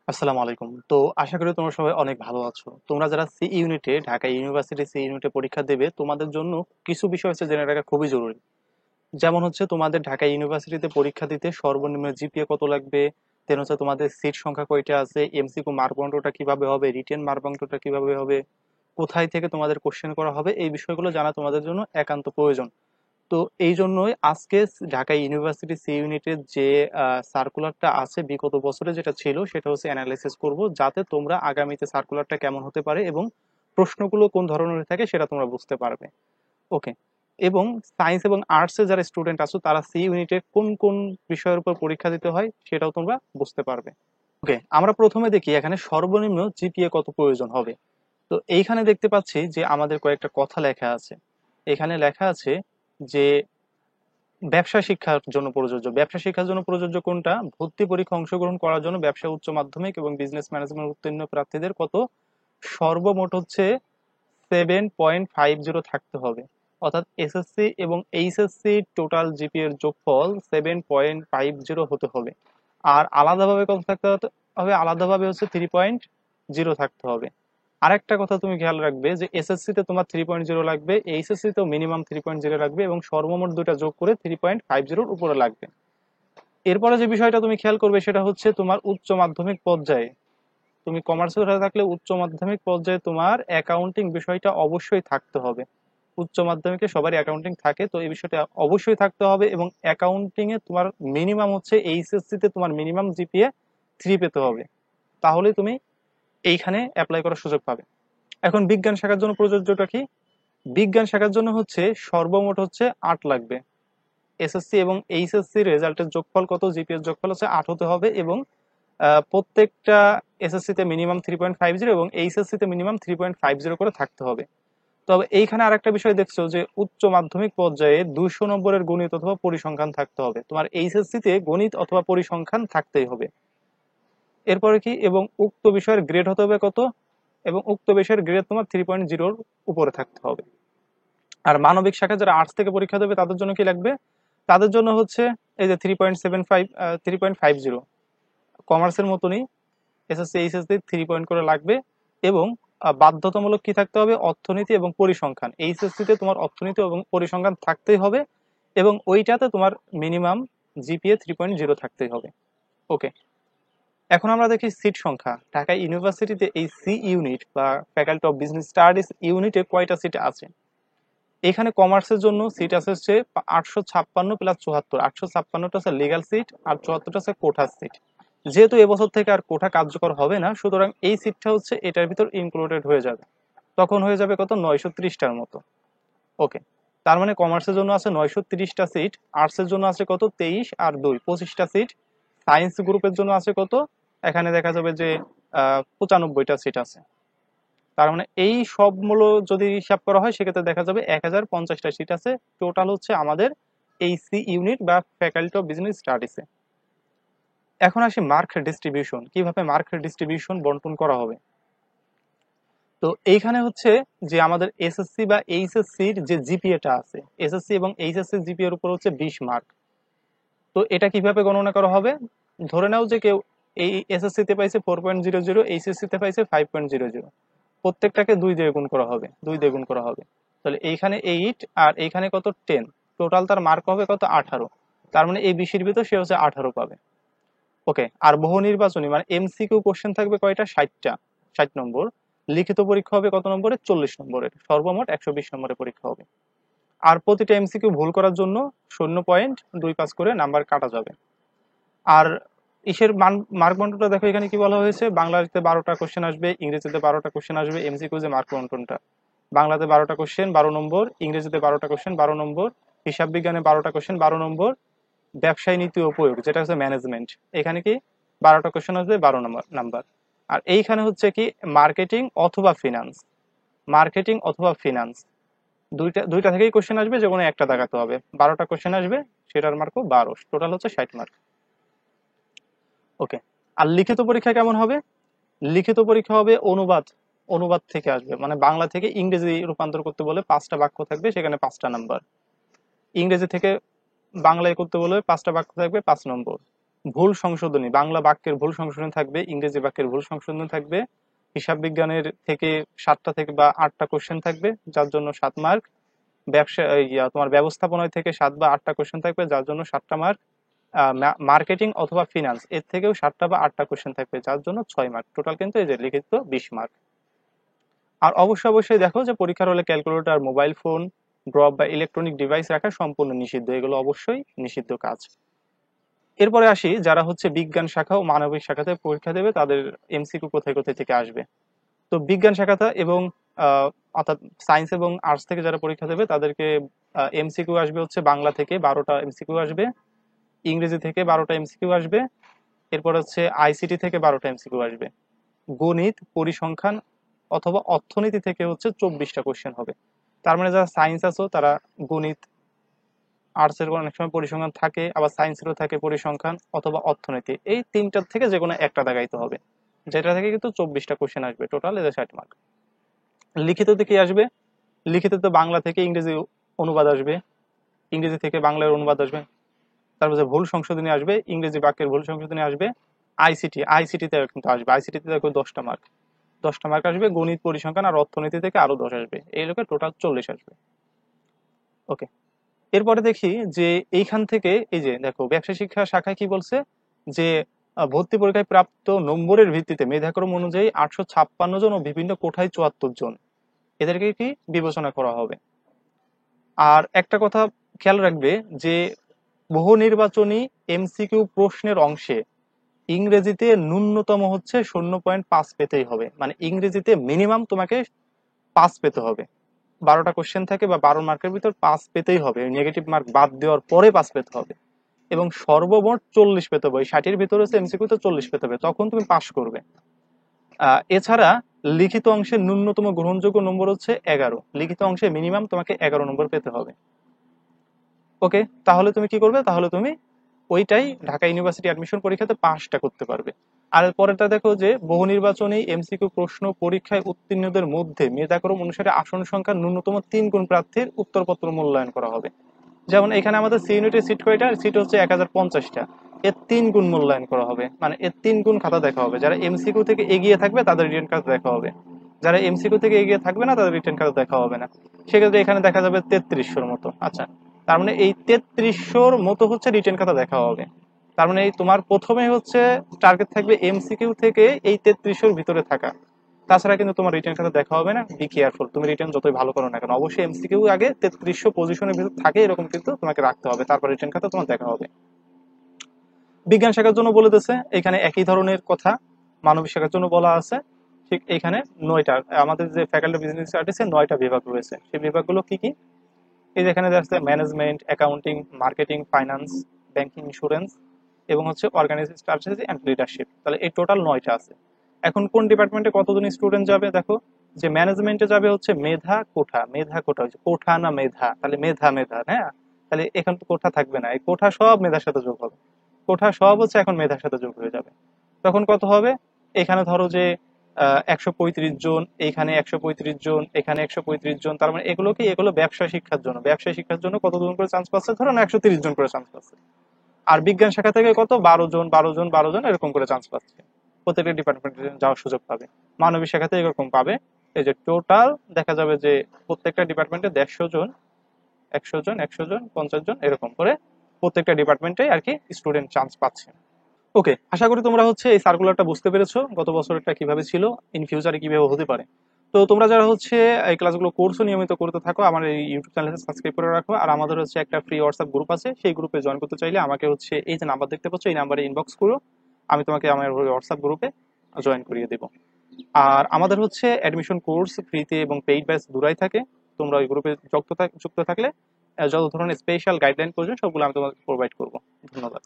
আসসালামু আলাইকুম। তো আশা করি তোমরা সবাই অনেক ভালো আছো। তোমরা যারা সি ইউনিটে ঢাকা ইউনিভার্সিটি সি ইউনিটে পরীক্ষা দেবে তোমাদের জন্য কিছু বিষয় হচ্ছে জেনে রাখা খুবই জরুরি। যেমন হচ্ছে তোমাদের ঢাকা ইউনিভার্সিটিতে পরীক্ষা দিতে সর্বনিম্ন জিপিএ কত লাগবে, দেন হচ্ছে তোমাদের সিট সংখ্যা কয়টা আছে, এমসিকিউ মার্ক বন্টনটা কিভাবে হবে, রিটেন মার্ক বন্টনটা কিভাবে হবে, কোথায় থেকে তোমাদের কোশ্চেন করা হবে, এই বিষয়গুলো জানা তোমাদের জন্য একান্ত প্রয়োজন। তো এই জন্যই আজকে ঢাকা ইউনিভার্সিটি সি ইউনিটের যে সার্কুলারটা আছে বিগত বছরে যেটা ছিল সেটা হচ্ছে অ্যানালাইসিস করব, যাতে তোমরা আগামীতে সার্কুলারটা কেমন হতে পারে এবং প্রশ্নগুলো কোন ধরনের থাকে সেটা তোমরা বুঝতে পারবে। ওকে। এবং সায়েন্স এবং আর্টসে যারা স্টুডেন্ট আছো তারা সি ইউনিটে কোন কোন বিষয়ের উপর পরীক্ষা দিতে হয় সেটাও তোমরা বুঝতে পারবে। ওকে, আমরা প্রথমে দেখি এখানে সর্বনিম্ন জিপিএ কত প্রয়োজন হবে। তো এইখানে দেখতে পাচ্ছি যে আমাদের কয়েকটা কথা লেখা আছে। এখানে লেখা আছে যে ব্যবসা শিক্ষার জন্য প্রযোজ্য। ব্যবসা শিক্ষার জন্য প্রযোজ্য কোনটা? ভর্তি পরীক্ষা অংশগ্রহণ করার জন্য ব্যবসা উচ্চ মাধ্যমিক এবং বিজনেস ম্যানেজমেন্ট উত্তীর্ণ প্রার্থীদের কত? সর্বমোট হচ্ছে 7.50 থাকতে হবে। অর্থাৎ এসএসসি এবং এইচএসসি টোটাল জিপিএ এর যোগফল 7.50 হতে হবে। আর আলাদাভাবে কত থাকতে হবে? আলাদাভাবে হচ্ছে 3.0 থাকতে হবে। আরেকটা কথা তুমি খেয়াল রাখবে যে এসএসসি তে তোমার 3.0 লাগবে, এইচএসসি তেও মিনিমাম 3.0 লাগবে এবং সর্বমোট দুইটা যোগ করে 3.50 উপরে লাগবে। এরপরে যে বিষয়টা তুমি খেয়াল করবে সেটা হচ্ছে তোমার উচ্চ মাধ্যমিক পর্যায়ে, তুমি কমার্সের হয়ে থাকলে উচ্চ মাধ্যমিক পর্যায়ে তোমার অ্যাকাউন্টিং বিষয়টা অবশ্যই থাকতে হবে। উচ্চ মাধ্যমিকে সবারই অ্যাকাউন্টিং থাকে, তো এই বিষয়টা অবশ্যই থাকতে হবে। এবং অ্যাকাউন্টিং এ তোমার মিনিমাম হচ্ছে এইচএসসি তে তোমার মিনিমাম জিপিএ 3 পেতে হবে, তাহলে তুমি এইখানে অ্যাপ্লাই করার সুযোগ পাবে। এখন বিজ্ঞান শাখার জন্য প্রযোজ্যটা কি? বিজ্ঞান শাখার জন্য হচ্ছে সর্বমোট হচ্ছে 8 লাগবে। এসএসসি এবং এইচএসসি রেজাল্টের যোগফল কত? জিপিএর যোগফল হচ্ছে 8 হতে হবে। এবং প্রত্যেকটা এসএসসি তে মিনিমাম 3.50 এবং এইচএসসি তে মিনিমাম 3.50 করে থাকতে হবে। তবে এইখানে আরেকটা বিষয় দেখছো যে উচ্চ মাধ্যমিক পর্যায়ে 200 নম্বরের গণিত অথবা পরিসংখ্যান থাকতে হবে। তোমার এইচএসসি তে গণিত অথবা পরিসংখ্যান থাকতেই হবে। এরপরে কি? এবং উক্ত বিষয়ের গ্রেড হতে হবে কত? এবং উক্ত বিষয়ের গ্রেড তোমার 3.0 উপরে থাকতে হবে। আর মানবিক শাখা যারা আর্টস থেকে পরীক্ষা দেবে তাদের জন্য কি লাগবে? তাদের জন্য হচ্ছে এই যে 3.75, 3.50 কমার্সের মতনই এসএসসি এইচএসসি 3 পয়েন্ট করে লাগবে। এবং বাধ্যতামূলক কি থাকতে হবে? অর্থনীতি এবং পরিসংখ্যান। এইচএসসি তে তোমার অর্থনীতি এবং পরিসংখ্যান থাকতেই হবে এবং ওইটাতে তোমার মিনিমাম জিপিএ 3.0 থাকতেই হবে। ওকে। এখন আমরা দেখি সিট সংখ্যা। ঢাকা ইউনিভার্সিটিতে এই সি ইউনিট বা ফ্যাকাল্টি অফ বিজনেস স্টাডিজ ইউনিটে কয়টা সিট আছে? এখানে কমার্সের জন্য সিট আছে হচ্ছে 856 প্লাস 74। 856টা হচ্ছে লিগ্যাল সিট আর 74টা হচ্ছে কোঠার সিট। যেহেতু এবছর থেকে আর কোঠা কার্যকর হবে না, সুতরাং এই সিটটা হচ্ছে এটার ভিতর ইনক্লুডেড হয়ে যাবে। তখন হয়ে যাবে কত? 930টার মতো। ওকে। তার মানে কমার্সের জন্য আছে 930টা সিট, আর্টসের জন্য আছে কত? 23 আর 2 25টা সিট, সায়েন্স গ্রুপের জন্য আছে কত? এখানে দেখা যাবে যে 95টা সিট আছে। তার মানে এই সব মূল্য যদি হিসাব করা হয় সেক্ষেত্রে দেখা যাবে 1050টা সিট আছে টোটাল হচ্ছে আমাদের এই সি ইউনিট বা ফ্যাকাল্টি অফ বিজনেস স্টাডিজে। এখন আসি মার্ক ডিস্ট্রিবিউশন, কিভাবে মার্ক ডিস্ট্রিবিউশন বন্টন করা হবে। তো এইখানে হচ্ছে যে আমাদের এসএসসি বা এইচএসসির যে জিপিএটা আছে, এসএসসি এবং এইচএসসি জিপিএর উপর হচ্ছে 20 মার্ক। তো এটা কিভাবে গণনা করা হবে? ধরে নাও যে কেউ এই এসএসসি তে পাইছে 4.00, এইচএসসি তে পাইছে 5.00, প্রত্যেকটাকে 2 দিয়ে গুণ করা হবে, 2 দিয়ে গুণ করা হবে। তাহলে এইখানে 8 আর এইখানে কত? 10। টোটাল তার মার্ক হবে কত? 18। তার মানে এই 20 এর ভিতর সে হচ্ছে 18 পাবে। ওকে। আর বহু নির্বাচনী মানে এমসিকিউ কোশ্চেন থাকবে কয়টা? 60টা, 60 নম্বর। লিখিত পরীক্ষা হবে কত নম্বরের? 40 নম্বরের। সর্বমোট 120 নম্বরের পরীক্ষা হবে। আর প্রতিটা এমসিকিউ ভুল করার জন্য 0.25 করে নাম্বার কাটা যাবে। আর ইসের মার্ক বন্টনটা দেখো এখানে কি বলা হয়েছে? বাংলাতে 12টা কোশ্চেন আসবে, ইংরেজিতে 12টা কোশ্চেন আসবে। এমসিকিউ যে মার্ক বন্টনটা, বাংলাতে 12টা কোশ্চেন 12 নম্বর, ইংরেজিতে 12টা কোশ্চেন 12 নম্বর, হিসাব বিজ্ঞানে 12টা কোশ্চেন 12 নম্বর, ব্যবসায় নীতি ও প্রয়োগ যেটা হচ্ছে ম্যানেজমেন্ট, এখানে কি 12টা কোশ্চেন আসবে 12 নাম্বার। আর এইখানে হচ্ছে কি মার্কেটিং অথবা ফিনান্স, মার্কেটিং অথবা ফিনান্স দুইটা দুইটা থেকেই কোশ্চেন আসবে, যে কোনো একটা দেখাতে হবে। 12টা কোশ্চেন আসবে, সেটার মার্কও 12, টোটাল হচ্ছে 60 মার্ক। ওকে। আর লিখিত পরীক্ষা কেমন হবে? লিখিত পরীক্ষা হবে অনুবাদ, অনুবাদ থেকে আসবে, মানে বাংলা থেকে ইংরেজি রূপান্তর করতে বলে 5টা বাক্য থাকবে, সেখানে 5টা নাম্বার। ইংরেজি থেকে বাংলায় করতে বলে 5টা বাক্য থাকবে, 5 নম্বর। ভুল সংশোধনী, বাংলা বাক্যের ভুল সংশোধনী থাকবে, ইংরেজি বাক্যের ভুল সংশোধনী থাকবে, হিসাব বিজ্ঞানের থেকে 7টা থেকে বা 8টা কোশ্চেন থাকবে যার জন্য 7 মার্ক, ব্যবসা তোমার ব্যবস্থাপনায় থেকে 7 বা 8টা কোশ্চেন থাকবে যার জন্য 7টা মার্ক, মার্কেটিং অথবা ফিনান্স এর থেকেও 7টা বা 8টা কোশ্চেন থাকবে যার জন্য 6 মার্ক। টোটাল কিন্তু এই যে লিখিত 20 মার্ক। আর অবশ্যই অবশ্যই দেখো যে পরীক্ষার হলে ক্যালকুলেটর, মোবাইল ফোন, ড্রপ বা ইলেকট্রনিক ডিভাইস রাখা সম্পূর্ণ নিষিদ্ধ, এগুলো অবশ্যই নিষিদ্ধ কাজ। এরপরে আসি যারা হচ্ছে বিজ্ঞান শাখা ও মানবিক শাখাতে পরীক্ষা দেবে তাদের এমসিকিউ কোথায় কোথায় থেকে আসবে। তো বিজ্ঞান শাখাতে এবং অর্থাৎ সায়েন্স এবং আর্টস থেকে যারা পরীক্ষা দেবে তাদেরকে এমসিকিউ আসবে হচ্ছে বাংলা থেকে 12টা এমসিকিউ আসবে, ইংরেজি থেকে 12টা এমসিকিউ আসবে, এরপর হচ্ছে আইসিটি থেকে 12টা এমসিকিউ আসবে, গণিত, পরিসংখ্যান অথবা অর্থনীতি থেকে হচ্ছে 24টা কোশ্চেন হবে। তার মানে যারা সায়েন্স আছো তারা গণিত, আর্টস এর অনেক সময় পরিসংখ্যান থাকে, আবার সায়েন্সেরও থাকে পরিসংখ্যান অথবা অর্থনীতি, এই তিনটার থেকে যে কোনো একটা দেখাইতে হবে, যেটা থেকে কিন্তু 24টা কোশ্চেন আসবে, টোটাল এদের 60 মার্ক। লিখিততে কি আসবে? লিখিততে বাংলা থেকে ইংরেজি অনুবাদ আসবে, ইংরেজি থেকে বাংলার অনুবাদ আসবে, তারপর যে ভুল সংশোধনী আসবে, ইংরেজি বাক্যের ভুল সংশোধনী আসবে, আইসিটিতে কিন্তু আসবে, আইসিটিতে দেখো 10টা মার্ক, 10টা মার্ক আসবে, গণিত, পরিসংখ্যান আর অর্থনীতি থেকে আরো 10 আসবে, এই লোকে টোটাল 40 আসবে। ওকে, এরপরে দেখি যে এইখান থেকে এই যে দেখো ব্যবসা শিক্ষা শাখায় কি বলছে যে ভর্তি পরীক্ষায় প্রাপ্ত নম্বরের ভিত্তিতে মেধাক্রম অনুযায়ী 856 জন ও বিভিন্ন কোঠায় 74 জন, এদেরকে কি বিবেচনা করা হবে। আর একটা কথা খেয়াল রাখবে যে বহু নির্বাচনী এমসিকিউ প্রশ্নের অংশে ইংরেজিতে ন্যূনতম হচ্ছে 0.5 পেতেই হবে, মানে ইংরেজিতে মিনিমাম তোমাকে 5 পেতে হবে। 12টা কোশ্চেন থাকে বা 12 মার্কের ভিতর 5 পেতেই হবে, নেগেটিভ মার্ক বাদ দেওয়ার পরে 5 পেতে হবে, এবং সর্বমোট 40 পেতে হবে, 60-এর ভিতরে হচ্ছে এমসিকিউ তে 40 পেতে হবে, তখন তুমি পাস করবে। এছাড়া লিখিত অংশের ন্যূনতম গ্রহণযোগ্য নম্বর হচ্ছে 11, লিখিত অংশে মিনিমাম তোমাকে 11 নম্বর পেতে হবে। ওকে, তাহলে তুমি কি করবে, তাহলে তুমি ওইটাই ঢাকা ইউনিভার্সিটি অ্যাডমিশন পরীক্ষাতে পাসটা করতে পারবে। আর পরেরটা দেখো যে বহু নির্বাচনী এমসিকিউ প্রশ্ন পরীক্ষায় উত্তীর্ণদের মধ্যে মেধাক্রম অনুসারে আসন সংখ্যা ন্যূনতম 3 গুণ প্রার্থীর উত্তরপত্র মূল্যায়ন করা হবে। যেমন এখানে আমাদের সি ইউনিটের সিট কয়টা, সিট হচ্ছে 1050টা, এর 3 গুণ মূল্যায়ন করা হবে, মানে এর 3 গুণ খাতা দেখা হবে। যারা এমসিকিউ থেকে এগিয়ে থাকবে তাদের রিটেন খাতা দেখা হবে, যারা এমসিকিউ থেকে এগিয়ে থাকবে না তাদের রিটেন খাতা দেখা হবে না। সেক্ষেত্রে এখানে দেখা যাবে 3300-র মতো। আচ্ছা, তার মানে এই 3300-র মতো হচ্ছে রিটেন খাতা দেখা হবে। তার মানে এই তোমার প্রথমে হচ্ছে টার্গেট থাকবে এমসিকিউ থেকে এই 3300-র ভিতরে থাকা, তাছাড়া কিন্তু তোমার রিটেন খাতা দেখা হবে না। বি কেয়ারফুল, তুমি রিটেন যতই ভালো করো না কেন অবশ্যই এমসিকিউ আগে 3300 পজিশনের ভিতর থাকে এরকম কিন্তু তোমাকে রাখতে হবে, তারপর রিটেন খাতা তোমার দেখা হবে। বিজ্ঞান শাখার জন্য বলে দিয়েছে এখানে একই ধরনের কথা মানবিক শাখার জন্য বলা আছে। ঠিক এখানে 9টা, আমাদের যে ফ্যাকাল্টি অফ বিজনেস স্টাডিজে 9টা বিভাগ রয়েছে, সেই বিভাগগুলো কি কি? এই যে এখানে আছে management, accounting, marketing, finance, banking, insurance এবং হচ্ছে অর্গানাইজিং স্ট্র্যাটেজি এন্ড লিডারশিপ। তাহলে এই টোটাল 9টা আছে। এখন কোন ডিপার্টমেন্টে কতজন স্টুডেন্ট যাবে দেখো, যে ম্যানেজমেন্টে যাবে হচ্ছে মেধা কোঠা, মেধা কোঠা হচ্ছে কোঠা না মেধা, তাহলে মেধা মেধা, হ্যাঁ, তাহলে এখানে তো কোঠা থাকবে না, এই কোঠা সব মেধার সাথে যোগ হবে, কোঠা সব হচ্ছে এখন মেধার সাথে যোগ হয়ে যাবে। তখন কত হবে, এখানে ধরো যে 135 জন, এইখানে 135 জন, এখানে 135 জন, তার মানে এগুলো কি, এগুলো ব্যবসা শিক্ষার জন্য, ব্যবসায় শিক্ষার জন্য কতজন করে চান্স পাচ্ছে, ধরো না 130 জন করে চান্স পাচ্ছে। আর বিজ্ঞান শাখা থেকে কত, 12 জন 12 জন 12 জন এরকম করে চান্স পাচ্ছে, প্রত্যেকটা ডিপার্টমেন্টে যাওয়ার সুযোগ পাবে। মানবিক শাখাতে এরকম পাবে। এই যে টোটাল দেখা যাবে যে প্রত্যেকটা ডিপার্টমেন্টে 150 জন, 100 জন 100 জন 50 জন এরকম করে প্রত্যেকটা ডিপার্টমেন্টে আর কি স্টুডেন্ট চান্স পাচ্ছে। ওকে, আশা করি তোমরা হচ্ছে এই সার্কুলারটা বুঝতে পেরেছো, গত বছরটা কিভাবে ছিল, ইন ফিউচারে কিভাবে হতে পারে। তো তোমরা যারা হচ্ছে এই ক্লাসগুলো কোর্সও নিয়মিত করতে থাকো, আমার এই ইউটিউব চ্যানেলে সাবস্ক্রাইব করে রাখো। আর আমাদের হচ্ছে একটা ফ্রি হোয়াটসঅ্যাপ গ্রুপ আছে, সেই গ্রুপে জয়েন করতে চাইলে আমাকে হচ্ছে এই যে নাম্বার দেখতে পাচ্ছ এই নাম্বারে ইনবক্স করো, আমি তোমাকে আমার হোয়াটসঅ্যাপ গ্রুপে জয়েন করিয়ে দেবো। আর আমাদের হচ্ছে অ্যাডমিশন কোর্স ফ্রিতে এবং পেইড ব্যাচ দুরাই থাকে, তোমরা ওই গ্রুপে যুক্ত থাকলে যত ধরনের স্পেশাল গাইডলাইন প্রয়োজন সবগুলো আমি তোমাকে প্রোভাইড করবো। ধন্যবাদ।